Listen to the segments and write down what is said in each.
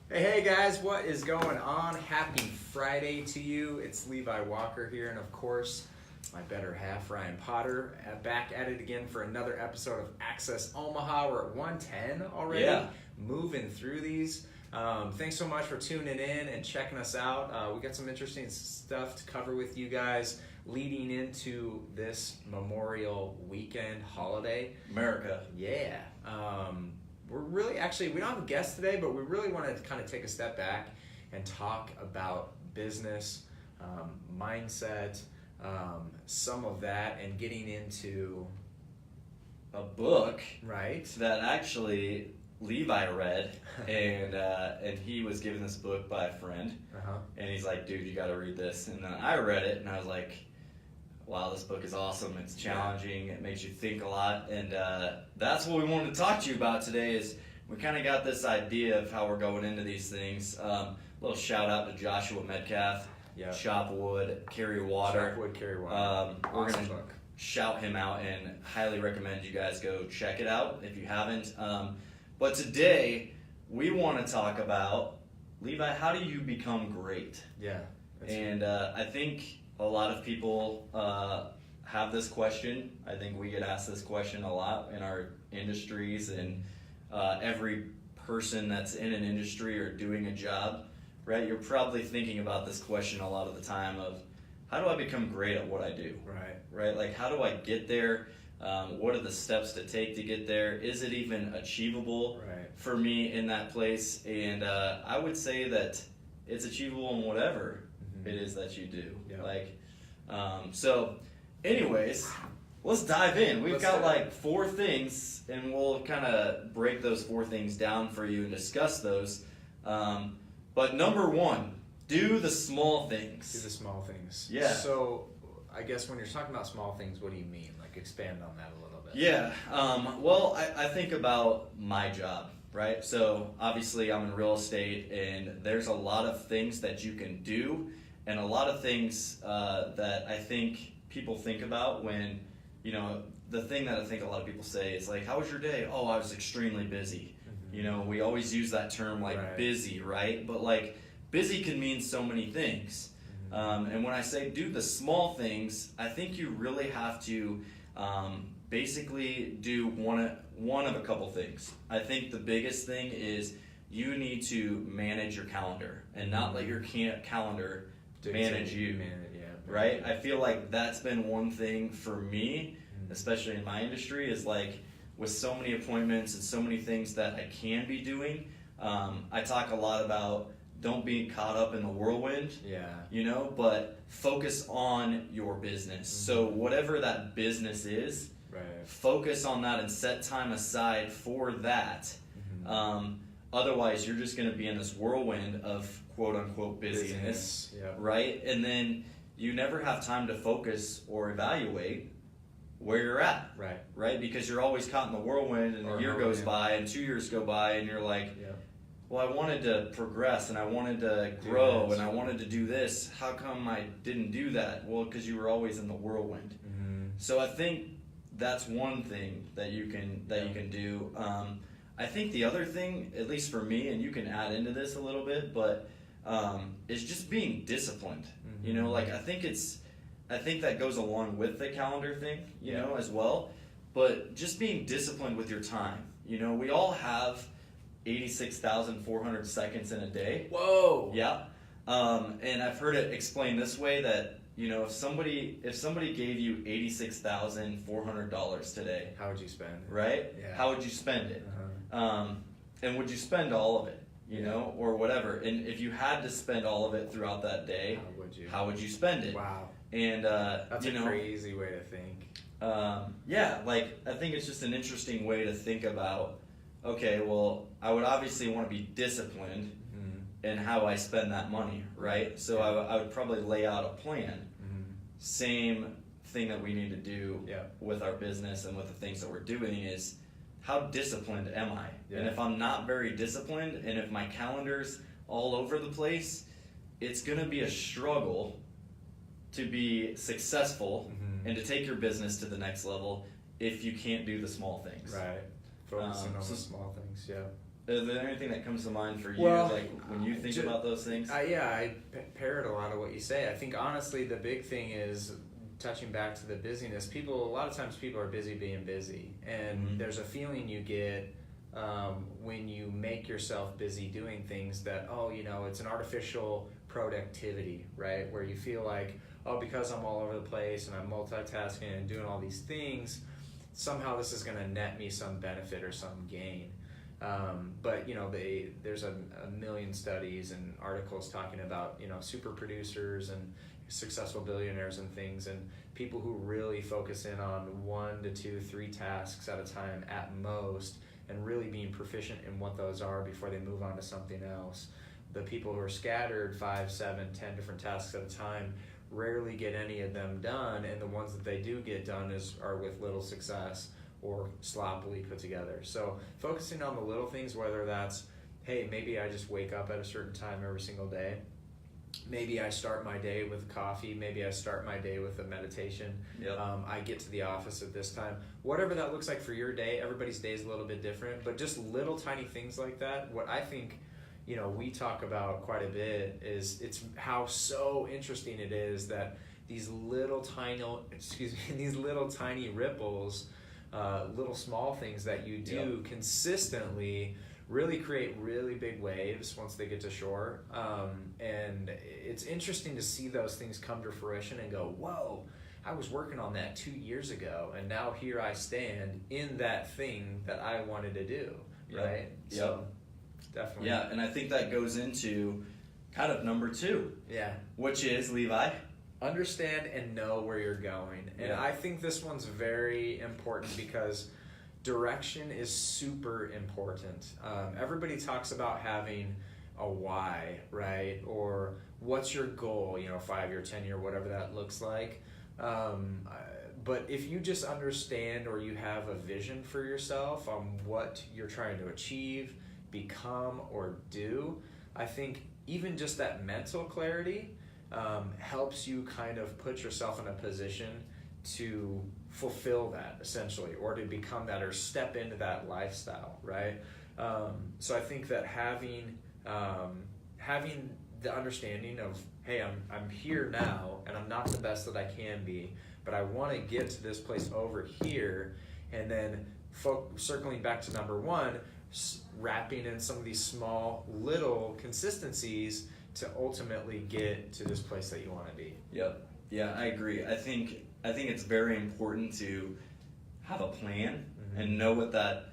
Hey guys, what is going on? Happy Friday to you. It's Levi Walker here, and of course, my better half, Ryan Potter, back at it again for another episode of Access Omaha. We're at 110 already, moving through these. Thanks so much for tuning in and checking us out. We got some interesting stuff to cover with you guys leading into this Memorial Weekend holiday. America. Yeah. We're really, we don't have a guest today, but we really want to kind of take a step back and talk about business, mindset, some of that, and getting into A book right that actually Levi read, and he was given this book by a friend, and he's like, dude, you got to read this. And then I read it, and I was like, wow, this book is awesome. It's challenging. It makes you think a lot. And that's what we wanted to talk to you about today is we kind of got this idea of how we're going into these things. Little shout out to Joshua Metcalf, Shop Wood, Carry Water. Shop Wood, Carry Water. We're going to shout him out and highly recommend you guys go check it out if you haven't. But today we want to talk about, Levi, how do you become great? Yeah. And I think a lot of people have this question. I think we get asked this question a lot in our industries, and every person that's in an industry or doing a job, right? You're probably thinking about this question a lot of the time of, how do I become great at what I do? Right? Like, how do I get there? What are the steps to take to get there? Is it even achievable for me in that place? And I would say that it's achievable in whatever it is that you do. So anyways, let's dive in. We've got like 4 things, and we'll kind of break those 4 things down for you and discuss those. But number 1, do the small things. Do the small things. Yeah. So I guess when you're talking about small things, what do you mean? Like, expand on that a little bit. Yeah. Well, I think about my job, right? So obviously I'm in real estate, and there's a lot of things that you can do, and a lot of things that I think people think about when, the thing that I think a lot of people say is like, how was your day? Oh, I was extremely busy. We always use that term like busy, right? But like busy can mean so many things. And when I say do the small things, I think you really have to basically do one of a couple things. I think the biggest thing is you need to manage your calendar and not let your calendar manage you, right? I feel like that's been one thing for me, especially in my industry, is like with so many appointments and so many things that I can be doing. I talk a lot about don't be caught up in the whirlwind, but focus on your business. So whatever that business is, focus on that and set time aside for that. Otherwise, you're just going to be in this whirlwind of quote-unquote busyness, right? And then you never have time to focus or evaluate where you're at, right? Because you're always caught in the whirlwind, and a year goes by, and 2 years go by, and you're like, well, I wanted to progress, and I wanted to grow, and I wanted to do this. How come I didn't do that? Well, because you were always in the whirlwind. So I think that's one thing that you can do. I think the other thing, at least for me, and you can add into this a little bit, but is just being disciplined. I think that goes along with the calendar thing, as well. But just being disciplined with your time. We all have 86,400 seconds in a day. Whoa. Yeah. And I've heard it explained this way that, if somebody gave you $86,400 today, how would you spend it? Right? Yeah. How would you spend it? And would you spend all of it? Or whatever. And if you had to spend all of it throughout that day, how would you spend it? Wow. And that's a crazy way to think. I think it's just an interesting way to think about, okay, well, I would obviously want to be disciplined in how I spend that money, right? So I would probably lay out a plan. Same thing that we need to do with our business and with the things that we're doing is, how disciplined am I? And if I'm not very disciplined, and if my calendar's all over the place, it's going to be a struggle to be successful and to take your business to the next level if you can't do the small things. Right. Focusing on the small things, Is there anything that comes to mind for you, Well, like when you think about those things? I parrot a lot of what you say. I think honestly the big thing is touching back to the busyness. A lot of times people are busy being busy, and there's a feeling you get when you make yourself busy doing things that, it's an artificial productivity, right? Where you feel like, because I'm all over the place and I'm multitasking and doing all these things, somehow this is going to net me some benefit or some gain. But there's a million studies and articles talking about super producers and successful billionaires and things, and people who really focus in on 1 to 2, 3 tasks at a time at most, and really being proficient in what those are before they move on to something else. The people who are scattered 5, 7, 10 different tasks at a time rarely get any of them done, and the ones that they do get done are with little success or sloppily put together. So focusing on the little things, whether that's, hey, maybe I just wake up at a certain time every single day. Maybe I start my day with coffee. Maybe I start my day with a meditation. Yep. I get to the office at this time. Whatever that looks like for your day, everybody's day is a little bit different, but just little tiny things like that. What I think, we talk about quite a bit is it's how so interesting it is that these little tiny ripples, little small things that you do consistently really create really big waves once they get to shore. And it's interesting to see those things come to fruition and go, whoa, I was working on that 2 years ago, and now here I stand in that thing that I wanted to do, right? Yep. So, definitely. Yeah, and I think that goes into kind of number 2. Yeah. Which is, Levi? Understand and know where you're going. And I think this one's very important because direction is super important. Everybody talks about having a why, right? Or what's your goal, 5-year, 10-year, whatever that looks like. But if you just understand or you have a vision for yourself on what you're trying to achieve, become, or do, I think even just that mental clarity helps you kind of put yourself in a position to fulfill that, essentially, or to become that or step into that lifestyle, right? So I think that having the understanding of, hey, I'm here now and I'm not the best that I can be, but I want to get to this place over here, and then circling back to number 1, wrapping in some of these small little consistencies to ultimately get to this place that you want to be. Yep. Yeah, I agree. I think it's very important to have a plan and know what that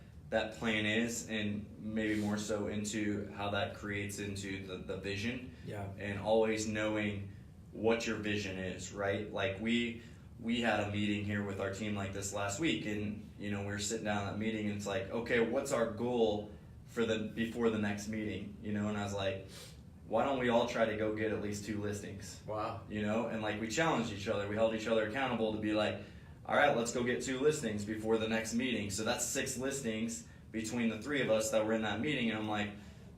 plan is, and maybe more so into how that creates into the vision. Yeah. And always knowing what your vision is, right? Like we had a meeting here with our team like this last week, and we were sitting down at that meeting, and it's like, okay, what's our goal for before the next meeting? And I was like, why don't we all try to go get at least 2 listings? Wow. And like we challenged each other. We held each other accountable to be like, all right, let's go get 2 listings before the next meeting. So that's 6 listings between the 3 of us that were in that meeting. And I'm like,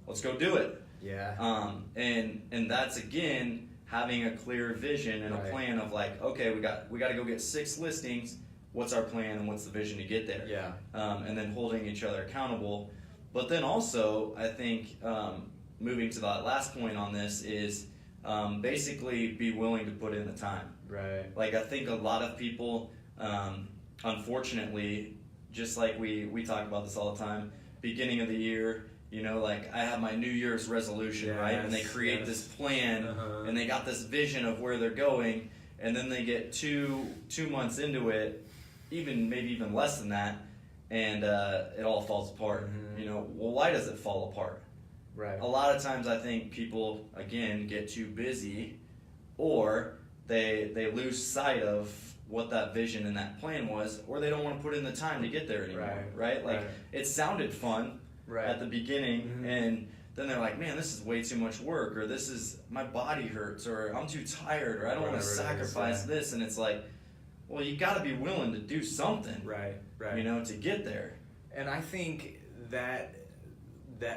let's go do it. Yeah. And that's, again, having a clear vision and a plan of like, okay, we got to go get 6 listings. What's our plan and what's the vision to get there? Yeah. And then holding each other accountable. But then also, I think, moving to that last point on this is basically be willing to put in the time. Right. Like I think a lot of people, unfortunately, just like we talk about this all the time, beginning of the year, like I have my New Year's resolution, right? And they create this plan and they got this vision of where they're going, and then they get two months into it, maybe even less than that, and it all falls apart. Well, why does it fall apart? Right. A lot of times I think people, again, get too busy, or they lose sight of what that vision and that plan was, or they don't want to put in the time to get there anymore, right? Like, it sounded fun at the beginning, and then they're like, man, this is way too much work, or my body hurts, or I'm too tired, or I don't want to sacrifice this, and it's like, well, you got to be willing to do something, right, to get there. And I think that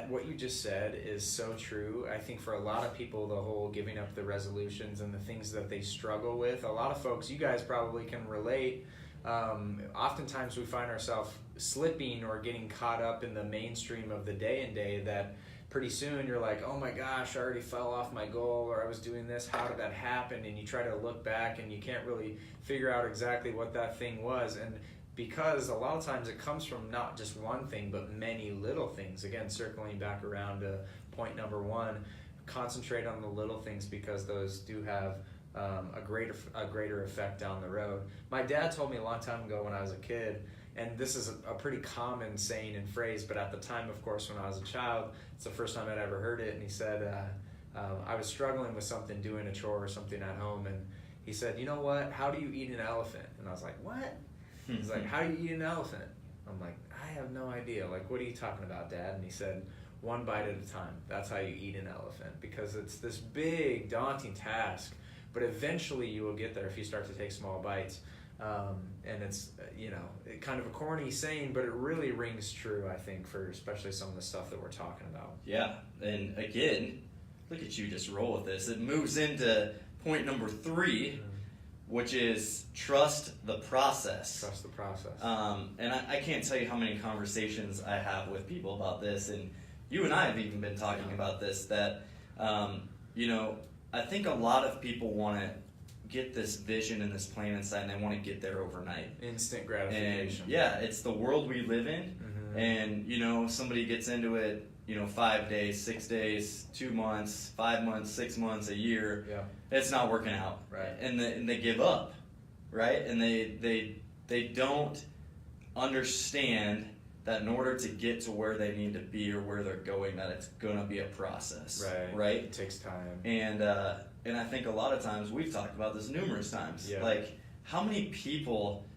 what you just said is so true. I think for a lot of people, the whole giving up the resolutions and the things that they struggle with, a lot of folks, you guys probably can relate. Oftentimes we find ourselves slipping or getting caught up in the mainstream of the day and day that pretty soon you're like, oh my gosh, I already fell off my goal, or I was doing this, how did that happen? And you try to look back and you can't really figure out exactly what that thing was. And because a lot of times it comes from not just one thing, but many little things. Again, circling back around to point number one, concentrate on the little things because those do have a greater effect down the road. My dad told me a long time ago when I was a kid, and this is a pretty common saying and phrase, but at the time, of course, when I was a child, it's the first time I'd ever heard it. And he said, I was struggling with something, doing a chore or something at home, and he said, you know what, how do you eat an elephant? And I was like, what? He's like, how do you eat an elephant? I'm like, I have no idea. Like, what are you talking about, Dad? And he said, one bite at a time. That's how you eat an elephant, because it's this big, daunting task, but eventually you will get there if you start to take small bites. And it's, kind of a corny saying, but it really rings true, I think, for especially some of the stuff that we're talking about. Yeah, and again, look at you just roll with this. It moves into point number 3, which is trust the process. Trust the process. And I can't tell you how many conversations I have with people about this, and you and I have even been talking about this, that, I think a lot of people want to get this vision and this plan inside, and they want to get there overnight. Instant gratification. And yeah, it's the world we live in, and somebody gets into it, 5 days, 6 days, 2 months, 5 months, 6 months, a year. Yeah. It's not working out, right? And they give up, right? And they don't understand that in order to get to where they need to be or where they're going, that it's gonna be a process, right? It takes time. And I think a lot of times, we've talked about this numerous times. Yeah. Like, how many people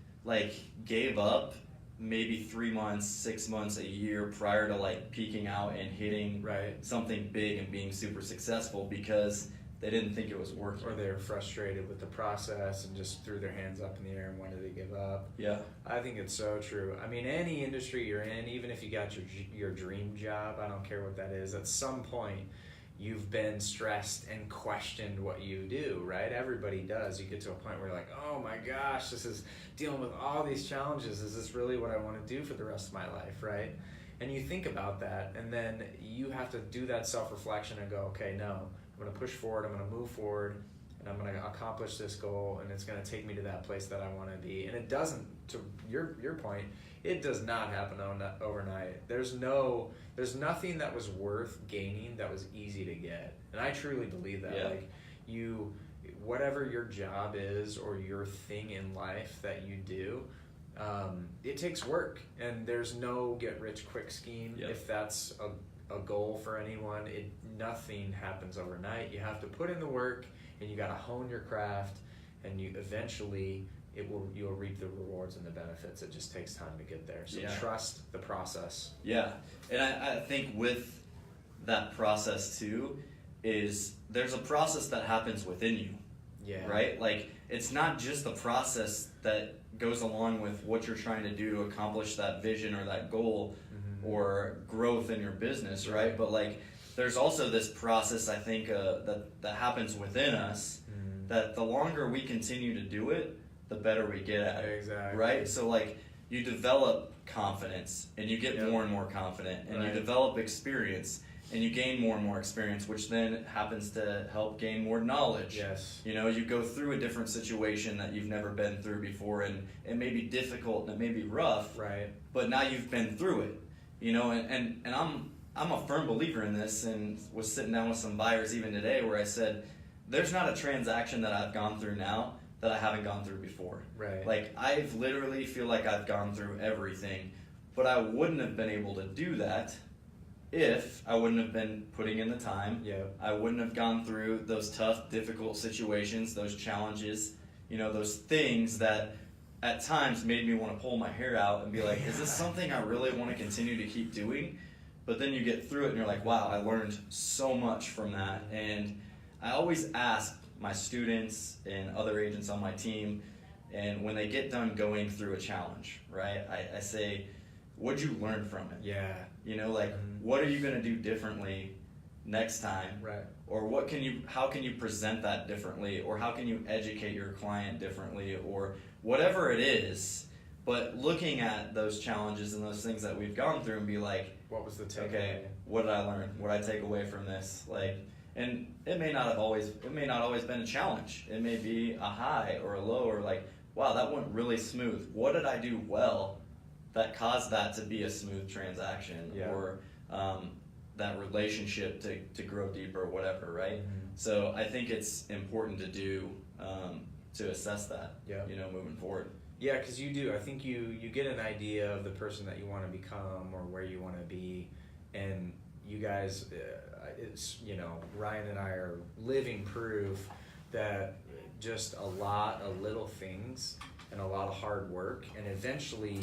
gave up maybe 3 months, 6 months, a year prior to peaking out and hitting something big and being super successful because they didn't think it was working, or they were frustrated with the process and just threw their hands up in the air and wanted to give up. Yeah, I think it's so true. I mean, any industry you're in, even if you got your dream job, I don't care what that is, at some point you've been stressed and questioned what you do, right? Everybody does. You get to a point where you're like, oh my gosh, this is dealing with all these challenges. Is this really what I want to do for the rest of my life, right? And you think about that, and then you have to do that self-reflection and go, okay, no, I'm going to push forward, I'm going to move forward, and I'm going to accomplish this goal, and it's going to take me to that place that I want to be. And it doesn't, to your point, it does not happen overnight. There's nothing that was worth gaining that was easy to get. And I truly believe that. Yeah. Whatever your job is or your thing in life that you do, it takes work. And there's no get-rich-quick scheme. Yep. If that's a goal for anyone, nothing happens overnight. You have to put in the work, and you got to hone your craft, and you eventually you'll reap the rewards and the benefits. It just takes time to get there. So trust the process. Yeah, and I think with that process too, is there's a process that happens within you. Yeah. Right? It's not just the process that goes along with what you're trying to do to accomplish that vision or that goal or growth in your business, right? But there's also this process, I think, that happens within us, that the longer we continue to do it, the better we get at it. Exactly. Right? So you develop confidence, and you get more and more confident, and you develop experience, and you gain more and more experience, which then happens to help gain more knowledge. Yes. You go through a different situation that you've never been through before, and it may be difficult and it may be rough, right? But now you've been through it, and I'm a firm believer in this, and was sitting down with some buyers even today where I said, there's not a transaction that I've gone through now that I haven't gone through before. Right. I've literally feel like I've gone through everything, but I wouldn't have been able to do that if I wouldn't have been putting in the time. Yep. I wouldn't have gone through those tough, difficult situations, those challenges, those things that at times made me want to pull my hair out and be like, is this something I really want to continue to keep doing? But then you get through it and you're like, wow, I learned so much from that. And I always ask my students and other agents on my team, and when they get done going through a challenge, right, I say, what'd you learn from it? Yeah. What are you going to do differently next time? Right. Or how can you present that differently? Or how can you educate your client differently? Or whatever it is, but looking at those challenges and those things that we've gone through and be like, what was the takeaway? Okay, what did I learn? What did I take away from this? Like, and it may not always been a challenge. It may be a high or a low, or like, wow, that went really smooth. What did I do well that caused that to be a smooth transaction, or that relationship to grow deeper, or whatever, right? Mm-hmm. So I think it's important to do to assess that, moving forward. Yeah, because you do. I think you get an idea of the person that you want to become or where you want to be, and you guys, Ryan and I are living proof that just a lot of little things and a lot of hard work, and eventually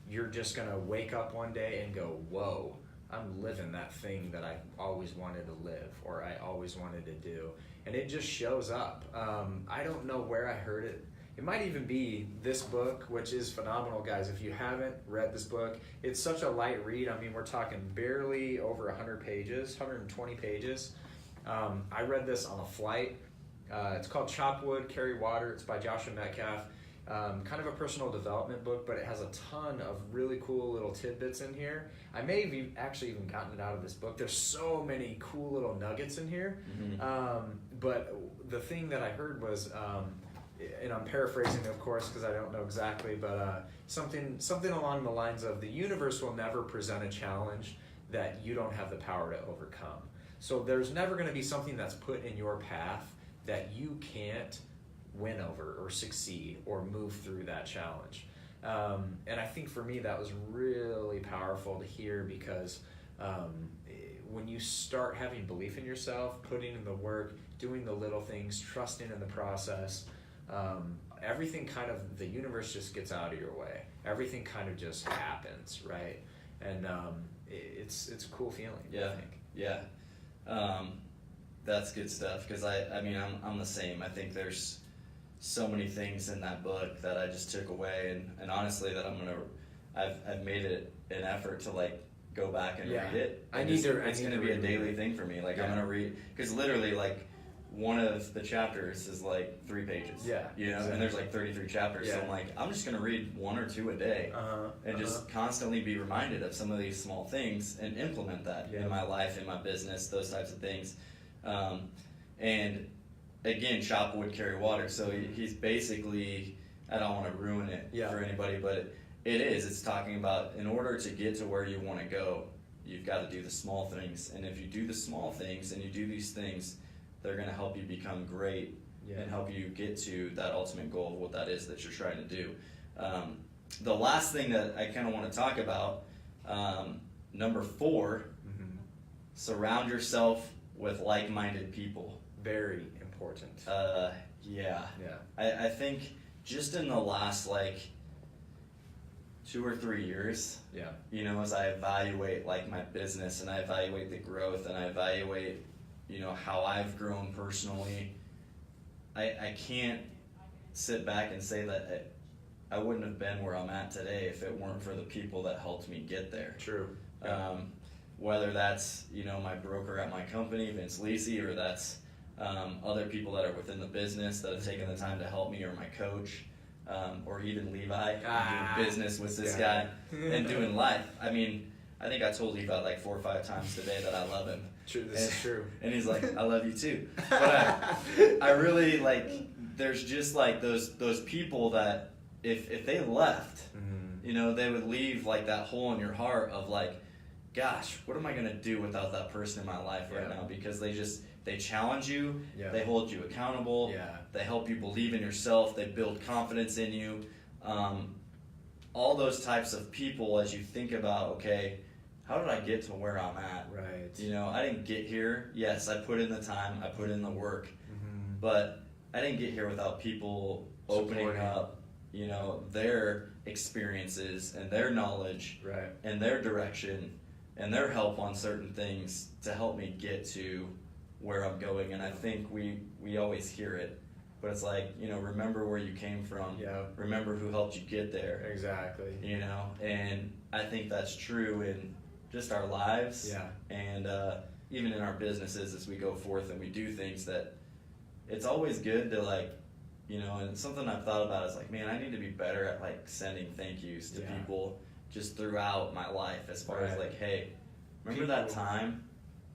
you're just going to wake up one day and go, whoa, I'm living that thing that I always wanted to live, or I always wanted to do. And it just shows up. I don't know where I heard it. It might even be this book, which is phenomenal, guys. If you haven't read this book, it's such a light read. I mean, we're talking barely over 100 pages, 120 pages. I read this on a flight. It's called Chop Wood, Carry Water. It's by Joshua Metcalf. Kind of a personal development book, but it has a ton of really cool little tidbits in here. I may have actually even gotten it out of this book. There's so many cool little nuggets in here. Mm-hmm. But the thing that I heard was, and I'm paraphrasing, of course, because I don't know exactly, but something along the lines of, the universe will never present a challenge that you don't have the power to overcome. So there's never going to be something that's put in your path that you can't win over or succeed or move through that challenge. And I think for me that was really powerful to hear, because when you start having belief in yourself, putting in the work, doing the little things, trusting in the process, everything kind of, the universe just gets out of your way. Everything kind of just happens, right? And it's a cool feeling, I think. Yeah. That's good stuff, because I'm the same. I think there's so many things in that book that I just took away, and honestly that I've made it an effort to like go back and read it. It's going to be a daily thing for me. Like I'm going to read, because literally like one of the chapters is like 3 pages. Yeah. Exactly. And there's like 33 chapters. Yeah. So I'm like, I'm just going to read 1 or 2 a day, and just constantly be reminded of some of these small things and implement that in my life, in my business, those types of things. And again, chop wood, carry water. So he's basically, I don't want to ruin it for anybody, but it's talking about, in order to get to where you want to go, you've got to do the small things. And if you do the small things and you do these things, they're going to help you become great and help you get to that ultimate goal of what that is that you're trying to do. The last thing that I kind of want to talk about, number 4, surround yourself with like-minded people. Very important. I think just in the last like 2 or 3 years, as I evaluate like my business, and I evaluate the growth, and I evaluate how I've grown personally, I can't sit back and say that I wouldn't have been where I'm at today if it weren't for the people that helped me get there. True. Whether that's my broker at my company, Vince Lisi, or that's other people that are within the business that have taken the time to help me, or my coach, or even Levi, doing business with this guy and doing life. I mean, I think I told Levi like 4 or 5 times today that I love him. True, this is true. And he's like, I love you too. But I really like, there's just like those people that if they left, they would leave like that hole in your heart of like, gosh, what am I going to do without that person in my life right now? Because they challenge you, they hold you accountable, they help you believe in yourself, they build confidence in you. All those types of people, as you think about, okay, how did I get to where I'm at? Right. I didn't get here. Yes, I put in the time, I put in the work, but I didn't get here without people opening up, their experiences and their knowledge and their direction and their help on certain things to help me get to where I'm going. And I think we always hear it, but it's like, remember where you came from. Remember who helped you get there. Exactly. And I think that's true in just our lives. And even in our businesses as we go forth and we do things, that it's always good to like and it's something I've thought about is like, man, I need to be better at like sending thank yous to people just throughout my life, as far as like, hey, remember that time?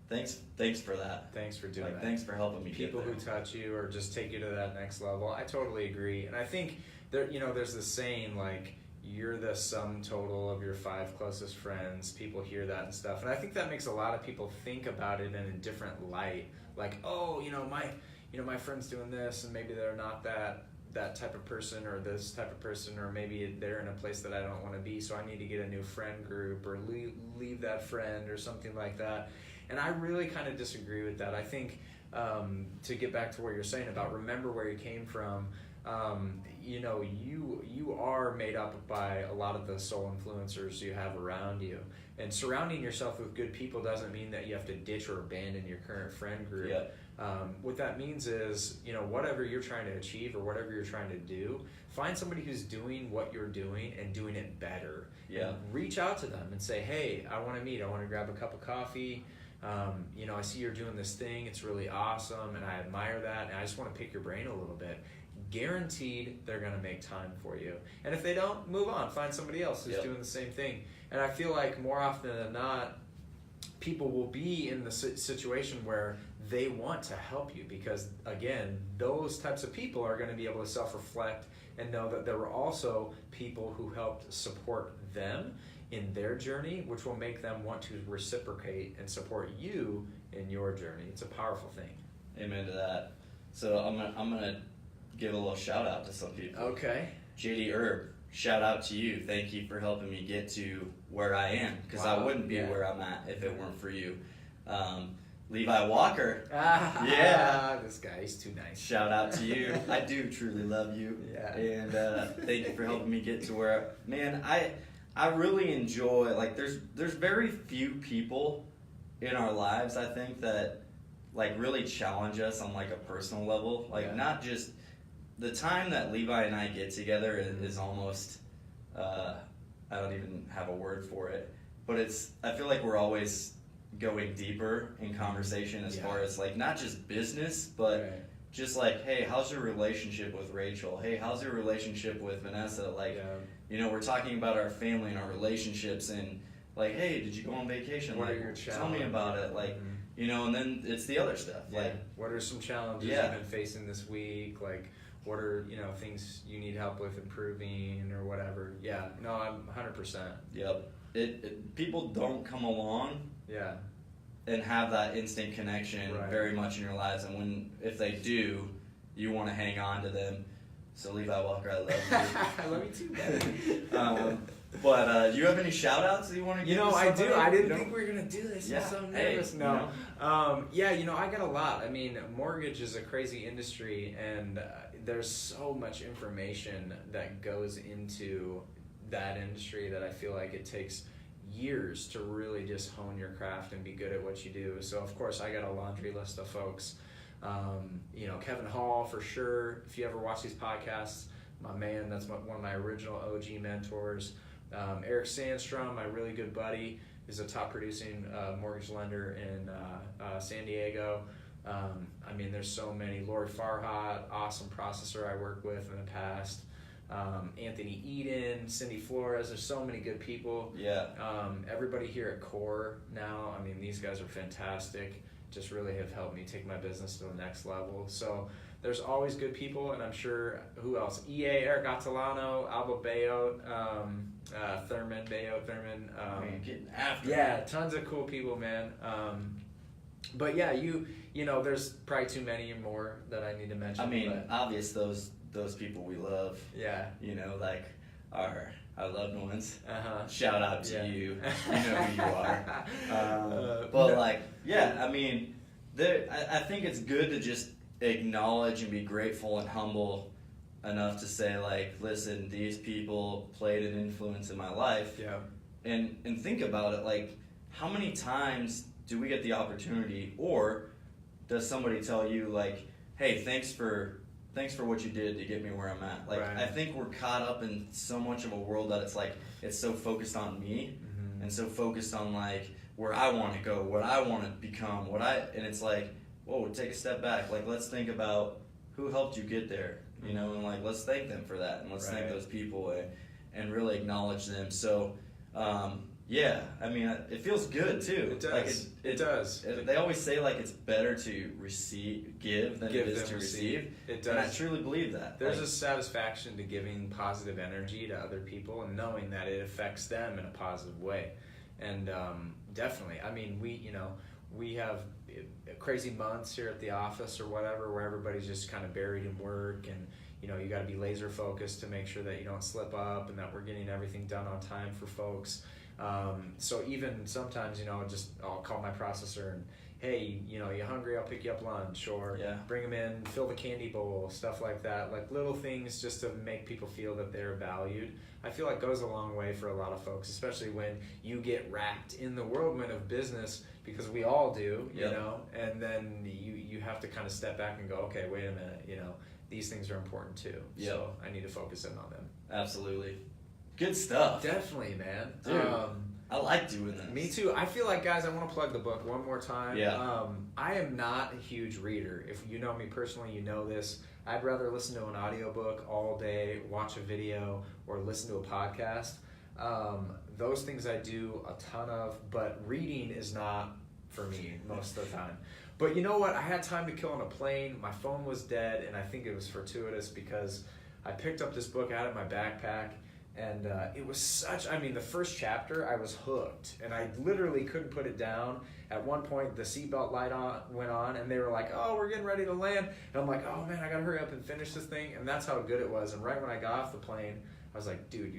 Thanks for that. Thanks for doing that. Thanks for helping me People get there. who touch you or just take you to that next level. I totally agree. And I think there's this saying like, you're the sum total of your 5 closest friends. People hear that and stuff. And I think that makes a lot of people think about it in a different light. Like, oh, my friend's doing this, and maybe they're not that type of person or this type of person, or maybe they're in a place that I don't want to be, so I need to get a new friend group or leave that friend or something like that. And I really kind of disagree with that. I think to get back to what you're saying about remember where you came from, you are made up by a lot of the soul influencers you have around you. And surrounding yourself with good people doesn't mean that you have to ditch or abandon your current friend group. Yeah. What that means is, whatever you're trying to achieve or whatever you're trying to do, find somebody who's doing what you're doing and doing it better. Yeah. And reach out to them and say, hey, I want to meet. I want to grab a cup of coffee. I see you're doing this thing. It's really awesome, and I admire that, and I just want to pick your brain a little bit. Guaranteed they're going to make time for you. And if they don't, move on. Find somebody else who's doing the same thing. And I feel like more often than not, people will be in the situation where they want to help you because, again, those types of people are going to be able to self-reflect and know that there were also people who helped support them in their journey, which will make them want to reciprocate and support you in your journey. It's a powerful thing. Amen to that. So I'm gonna give a little shout out to some people. Okay. JD Herb, shout out to you. Thank you for helping me get to where I am, because I wouldn't be where I'm at if it weren't for you. Levi Walker. This guy, he's too nice. Shout out to you. I do truly love you. Yeah. And thank you for helping me get to where, man, I really enjoy, like, there's very few people in our lives, I think, that like really challenge us on like a personal level. Like not just the time that Levi and I get together is almost, I don't even have a word for it, but I feel like we're always going deeper in conversation as far as like not just business, but just like, hey, how's your relationship with Rachel? Hey, how's your relationship with Vanessa? Like, we're talking about our family and our relationships, and like, hey, did you go on vacation? What like, are your challenges? tell me about it. Like, and then it's the other stuff. Yeah. Like, what are some challenges you've been facing this week? Like, what are, things you need help with improving or whatever? Yeah, no, I'm 100%. Yep. People don't come along and have that instant connection very much in your lives, and if they do, you want to hang on to them. So Levi Walker, I love you. I love you too, buddy. But do you have any shout outs that you want to give? I do. I didn't think we were going to do this. Yeah. I'm so nervous. Hey, no. I got a lot. I mean, mortgage is a crazy industry, and there's so much information that goes into that industry that I feel like it takes years to really just hone your craft and be good at what you do. So, of course, I got a laundry list of folks. Kevin Hall, for sure. If you ever watch these podcasts, my man, that's one of my original OG mentors. Eric Sandstrom, my really good buddy, is a top producing mortgage lender in San Diego. There's so many. Lori Farhat, awesome processor I worked with in the past. Anthony Eden, Cindy Flores, there's so many good people. Yeah. Everybody here at Core now, these guys are fantastic. Just really have helped me take my business to the next level. So there's always good people, and I'm sure, who else? EA, Eric Attalano, Alba Bayo, Thurman. Getting after tons of cool people, man. But yeah, there's probably too many more that I need to mention. Obvious those people we love. Yeah. Like our loved ones. Uh-huh. Shout out to you. You know who you are. I think it's good to just acknowledge and be grateful and humble enough to say, like, listen, these people played an influence in my life. Yeah. And think about it, like, how many times do we get the opportunity, or does somebody tell you, like, hey, thanks for what you did to get me where I'm at? Like, I think we're caught up in so much of a world that it's like, it's so focused on me, and so focused on, like, where I want to go, what I want to become, and it's like, whoa, take a step back. Like, let's think about who helped you get there. you know, and like let's thank them for that, and let's thank Right. those people and really acknowledge them. So yeah, I mean it feels good too. It does. Like it does. They always say like it's better to give than it is than to receive. It does. And I truly believe that. There's like, a satisfaction to giving positive energy to other people and knowing that it affects them in a positive way. And definitely, I mean, we have crazy months here at the office or whatever where everybody's just kind of buried in work, and you got to be laser focused to make sure that you don't slip up and that we're getting everything done on time for folks. So even sometimes, I'll call my processor and, hey, you hungry? I'll pick you up lunch, or bring them in, fill the candy bowl, stuff like that. Like little things just to make people feel that they're valued. I feel like goes a long way for a lot of folks, especially when you get wrapped in the whirlwind of business, because we all do, and then you have to kind of step back and go, okay, wait a minute, these things are important too. Yep. So I need to focus in on them. Absolutely. Good stuff. Definitely, man. Dude, I like doing this. Me too. I feel like, guys, I want to plug the book one more time. Yeah. I am not a huge reader. If you know me personally, you know this. I'd rather listen to an audiobook all day, watch a video, or listen to a podcast. Those things I do a ton of, but reading is not for me most of the time. But you know what? I had time to kill on a plane. My phone was dead, and I think it was fortuitous because I picked up this book out of my backpack, and it was the first chapter, I was hooked, and I literally couldn't put it down. At one point, the seatbelt light went on, and they were like, oh, we're getting ready to land. And I'm like, oh, man, I got to hurry up and finish this thing. And that's how good it was. And right when I got off the plane, I was like, dude,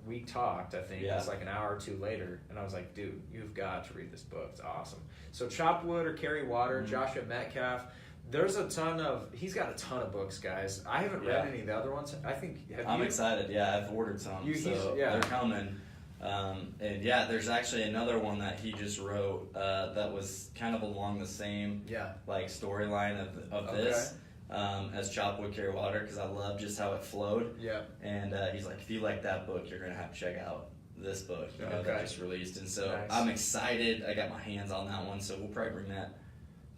we talked, I think. It was like an hour or two later. And I was like, dude, you've got to read this book. It's awesome. So Chop Wood or Carry Water, Joshua Metcalf. He's got a ton of books, guys. I haven't read any of the other ones. I think, I'm excited. Yeah, I've ordered some. They're coming. And there's actually another one that he just wrote that was kind of along the same like storyline of this as Chop Wood, Carry Water, because I love just how it flowed. Yeah. And he's like, if you like that book, you're gonna have to check out this book that just released. And so I'm excited. I got my hands on that one, so we'll probably bring that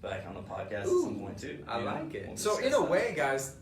back on the podcast at some point too. I like it. So in a way, guys,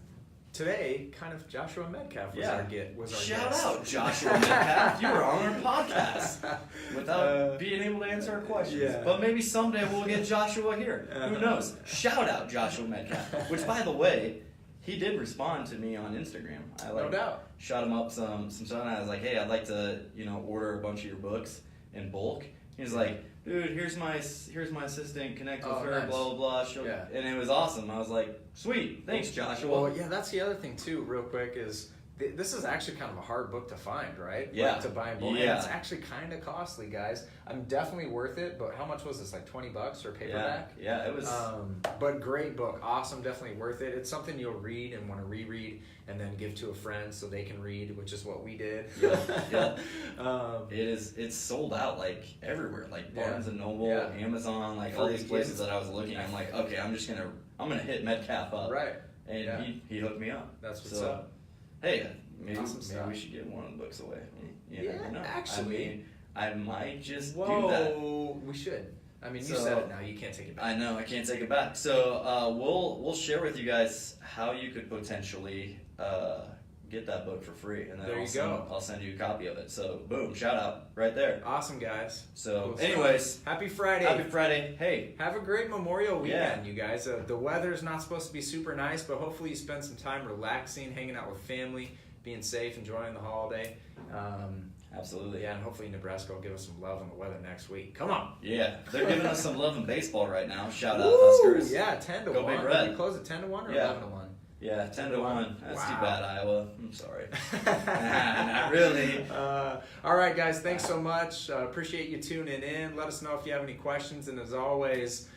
today kind of Joshua Metcalf was our guest. Shout out Joshua Metcalf. You were on our podcast without being able to answer our questions. Yeah. But maybe someday we'll get Joshua here. Who knows? Shout out Joshua Metcalf. Which, by the way, he did respond to me on Instagram. No doubt. Shot him up some stuff, and I was like, hey, I'd like to order a bunch of your books in bulk. He's like, dude, here's my assistant, connect with her, nice. Blah, blah, blah. And it was awesome. I was like, sweet, thanks, Joshua. Well, yeah, that's the other thing, too, real quick, is this is actually kind of a hard book to find, right? Yeah. Like, to buy in bulk. Yeah. And it's actually kind of costly, guys. I'm definitely worth it, but how much was this, like $20 for paperback? Yeah, it was. But great book. Awesome, definitely worth it. It's something you'll read and want to reread and then give to a friend so they can read, which is what we did. Yeah. It's sold out like everywhere, like Barnes and Noble, Amazon, like all these places that I was looking. I'm like, okay, I'm gonna hit Metcalf up, right? And he hooked me up. That's what's up. Hey, maybe we should get one of the books away. You never know. Actually, I might just do that. We should. I mean, you said it now. You can't take it back. I know. I can't take it back. So we'll share with you guys how you could potentially get that book for free, and then I'll send you a copy of it. So boom, shout out right there. Awesome, guys. So anyways, happy Friday. Happy Friday. Hey, have a great Memorial weekend, you guys. The weather's not supposed to be super nice, but hopefully you spend some time relaxing, hanging out with family, being safe, enjoying the holiday. Absolutely. Yeah, and hopefully Nebraska will give us some love on the weather next week. Come on. Yeah, they're giving us some love in baseball right now. Shout out Huskers. Yeah, 10-1. Go Big Red. Did we close at 10-1 or 11-1? Yeah, 10-1. That's too bad, Iowa. I'm sorry. Not really. All right, guys. Thanks so much. Appreciate you tuning in. Let us know if you have any questions. And as always,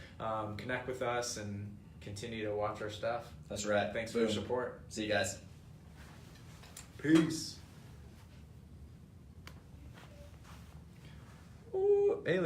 connect with us and continue to watch our stuff. That's right. Thanks for your support. See you guys. Peace. Ooh, hey,